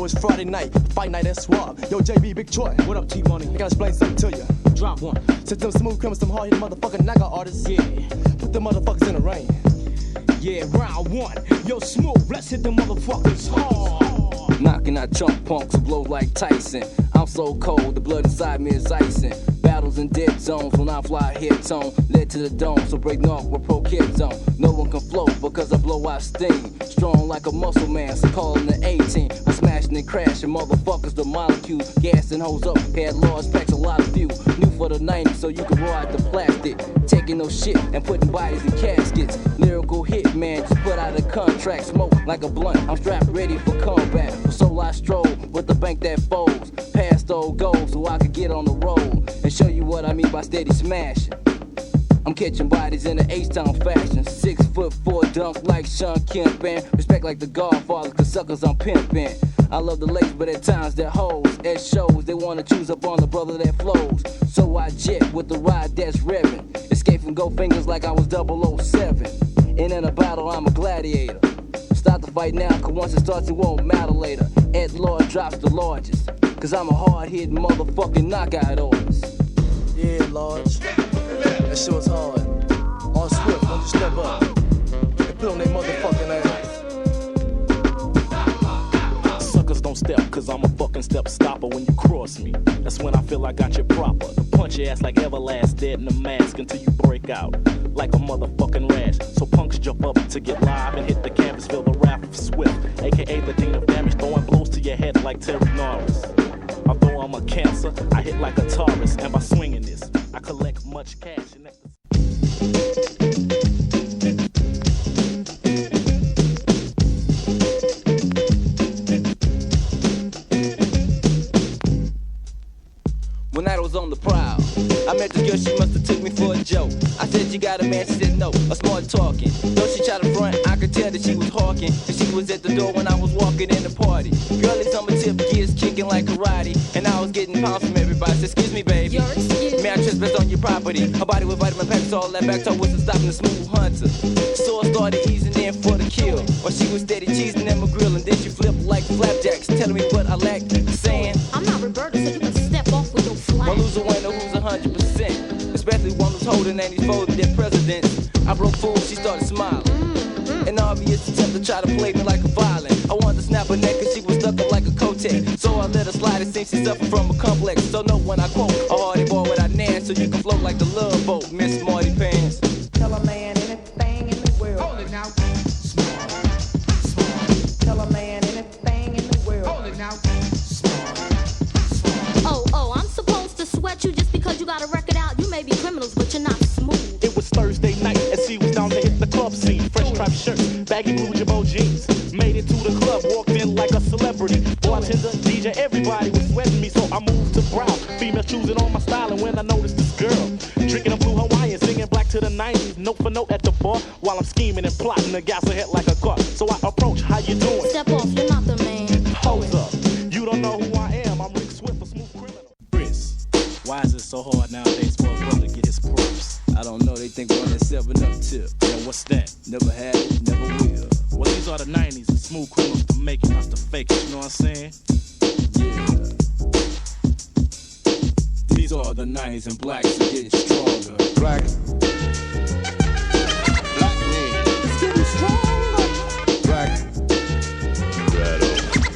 Yo, it's Friday night, fight night at SUAVE. Yo, JB, Big Troy. What up, T-Money? I gotta explain something to you. Drop one. Since them smooth criminals, some hard-hitting motherfucking knockout artists. Yeah. Put them motherfuckers in the rain. Yeah, round one. Yo, smooth, let's hit the motherfuckers hard. Knocking out chunk punks who blow like Tyson. I'm so cold, the blood inside me is icing. Battles in dead zones when I fly head tone. Led to the dome, so break off with pro kid zone. No one can flow because I blow out steam. Strong like a muscle man, so callin' the 18. I'm smashing and crashing, motherfuckers the molecules. Gassing hoes up, had large packs, a lot of fuel. New for the 90s, so you can roll out the plastic. Taking no shit and putting bodies in caskets. Lyrical hit, man, just put out a contract. Smoke like a blunt, I'm strapped ready for combat. So I stroll with the bank that folds. Past old goals so I could get on the road and show you what I mean by steady smashing. I'm catching bodies in the H-Town fashion. 6'4" dunk like Sean Kemp and respect like the Godfather, cause suckers I'm pimping. I love the lace, but at times they're hoes. At shows, they wanna choose up on the brother that flows. So I jet with the ride that's revving. Escape from gold fingers like I was 007. And in a battle, I'm a gladiator. Start the fight now, cause once it starts, it won't matter later. Ed Lord drops the largest, cause I'm a hard-hitting motherfucking knockout artist. Yeah, Large. That shit was hard. On Swift, don't you step up. They put on their motherfucking ass. Suckers don't step, cause I'm a fucking step stopper when you cross me. That's when I feel I got you proper. Punch your ass like Everlast, dead in the mask until you break out like a motherfucking rash. So punks jump up to get live and hit the canvas, feel the wrath of Swift, aka the Dean of Damage, throwing blows to your head like Terry Norris. Although I'm a cancer, I hit like a Taurus, and by swinging this, I collect much cash. And that's When I was on the prowl, I met this girl, she must have took me for a joke. I said, you got a man? She said, no, a smart talking. Though she tried to front, I could tell that she was hawking. And she was at the door when I was walking in the party. Girlies on my tip, gears kicking like karate. And I was getting pounds from everybody. I said, excuse me, baby. Your excuse. May I trespass on your property? Her body with vitamin packs, all that back toe wasn't stopping the smooth hunter. So I started easing in for the kill. While she was steady cheesing at my grill. And then she flipped like flapjacks, telling me what I lacked. Saying, I'm not Roberta, so you can step off with your flag. well, who's a winner, who's 100%? Especially one who's holding and he's folding their presidents. I broke fools, she started smiling. An obvious attempt to try to play me like a violin. I wanted to snap her neck cause she was stuck up like a Kotek. So I let her slide, it seems she suffered from a complex. So no when I quote, a hardy boy without nan, so you can float like the love boat, Miss Marty Pants. Tell a man anything in the world. Hold it now. Tell a man anything in the world. Hold it now. Oh, I'm supposed to sweat you just because you got a record out. You may be criminals, but you're not smooth. It was Thursday night and she was down to hit the club scene. Fresh striped shirt, baggy blue Jabot jeans. Made it to the club, walked in like a celebrity. Bartender, DJ, everybody was sweating me, so I moved to brow. Females choosing on my style, and when I noticed this girl drinking a blue Hawaiian, singing black to the 90s, note for note at the bar, while I'm scheming and plotting to gas her head like a car. So I approach, how you doing? Step off, you're not the man. Hold up, you don't know who I am. I'm Rick Swift, a smooth criminal. Chris, why is it so hard nowadays for a brother to get his props? I don't know, they think we're on that 7-Up tip. Yeah, what's that? Never had it, never will. Well, these are the 90s and smooth criminals to make it, not to fake it, you know what I'm saying? Yeah. These are the 90s and blacks are getting stronger. Black. Black me. It's getting stronger. Black.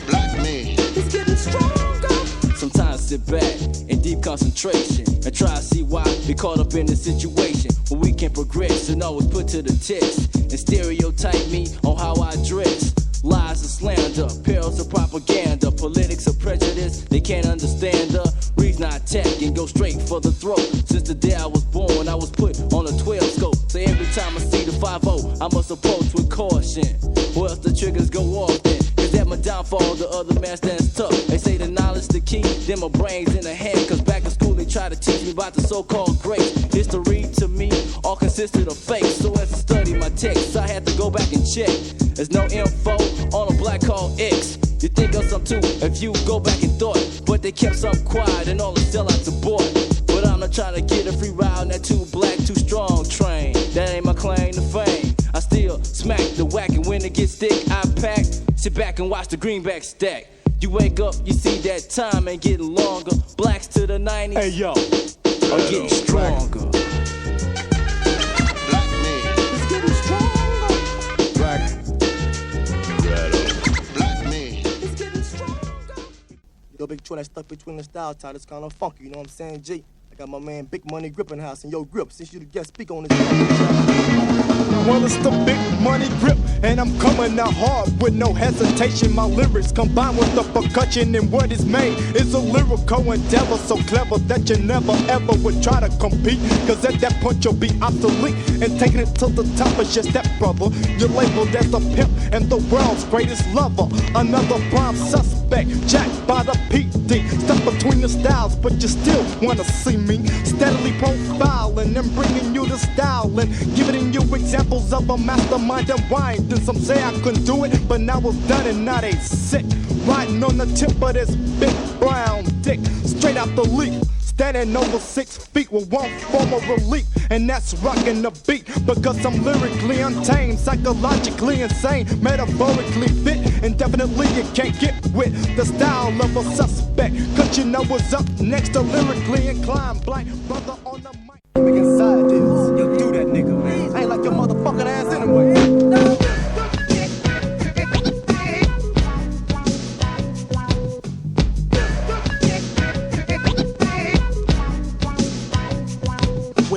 Black me. It's getting stronger. Sometimes sit back in deep concentration and try to see why we caught up in the situation where we can progress and always put to the test and stereotype me on how I dress. Lies of slander, perils of propaganda, politics of prejudice, they can't understand the reason I attack and go straight for the throat. Since the day I was born, I was put on a 12 scope. So every time I see the 5-0, I must approach with caution, or else the triggers go off then. Cause at my downfall, the other man stands tough. They say the knowledge the key, then my brain's in the hand. Cause back in school they try to teach me about the so-called greats. History to me all consisted of fakes. So as I study my text, I had to go back and check. There's no info on a black called X. You think of some too if you go back and thought, but they kept some quiet and all the sellouts aboard. But I'm not trying to get a free ride on that too black, too strong train. That ain't my claim to fame. I still smack the whack, and when it gets thick, I pack. Sit back and watch the greenback stack. You wake up, you see that time ain't getting longer. Blacks to the 90s. Hey yo, are getting stronger. Black men. It's getting stronger. Black. Black men. It's getting stronger. Yo, Big Troy, that stuck between the style tie, it's kind of funky, you know what I'm saying, G? I got my man Big Money Grip in the house, and yo, Grip, since you the guest speaker on this Well, it's the Big Money Grip, and I'm coming out hard with no hesitation. My lyrics combined with the percussion, and what is made is a lyrical endeavor so clever that you never ever would try to compete. Cause at that point you'll be obsolete, and taking it to the top is just that, brother. You're labeled as the pimp and the world's greatest lover. Another prime suspect, jacked by the PD. Stuck between the styles, but you still wanna see me steadily profiling and bringing you the style and giving you examples of a mastermind and wind. And some say I couldn't do it, but now it's done and now they sick. Riding on the tip of this big brown dick, straight out the leaf. Standing over 6 feet with one form of relief, and that's rocking the beat. Because I'm lyrically untamed, psychologically insane, metaphorically fit, and definitely you can't get with the style of a suspect. Cause you know what's up next to lyrically inclined blind brother on the mic. Big inside this. Yo, do that, nigga, man. I ain't like your motherfucking ass anyway.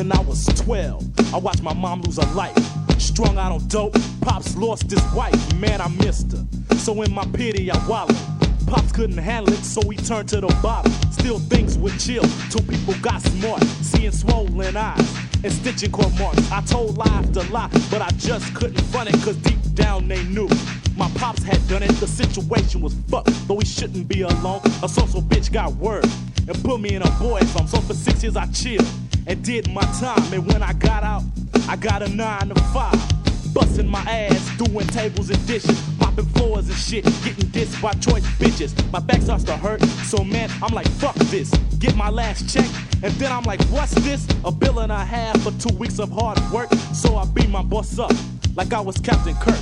when I was 12, I watched my mom lose her life. Strung out on dope, Pops lost his wife. Man, I missed her. So in my pity, I wallowed. Pops couldn't handle it, so he turned to the bottle. Still things would chill till people got smart. Seeing swollen eyes and stitching court marks. I told lie after lie, but I just couldn't front it, cause deep down they knew my pops had done it. The situation was fucked, though he shouldn't be alone. A social bitch got word and put me in a boy's home. So for 6 years I chilled and did my time. And when I got out, I got a 9 to 5. Busting my ass, doing tables and dishes, mopping floors and shit, getting dissed by choice bitches. My back starts to hurt, so man, I'm like, fuck this. Get my last check, and then I'm like, what's this? $1.5 billion for 2 weeks of hard work. So I beat my boss up, like I was Captain Kirk.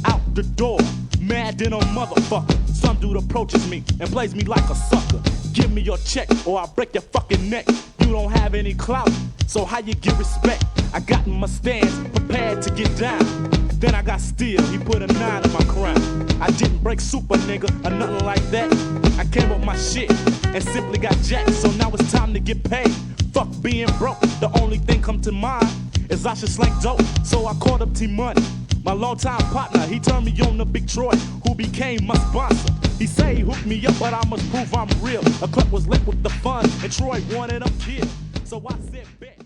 Out the door, mad than a motherfucker. Some dude approaches me and plays me like a sucker. Give me your check, or I'll break your fucking neck. You don't have any clout, so how you get respect? I got in my stance, prepared to get down. Then I got steel, he put a 9 in my crown. I didn't break super nigga, or nothing like that. I came up my shit, and simply got jacked. So now it's time to get paid. Fuck being broke, the only thing come to mind is I should slang dope. So I called up T-Money, my longtime partner. He turned me on to Big Troy, who became my sponsor. He say he hooked me up, but I must prove I'm real. A club was lit with the fun, and Troy wanted him killed. So I said, bet.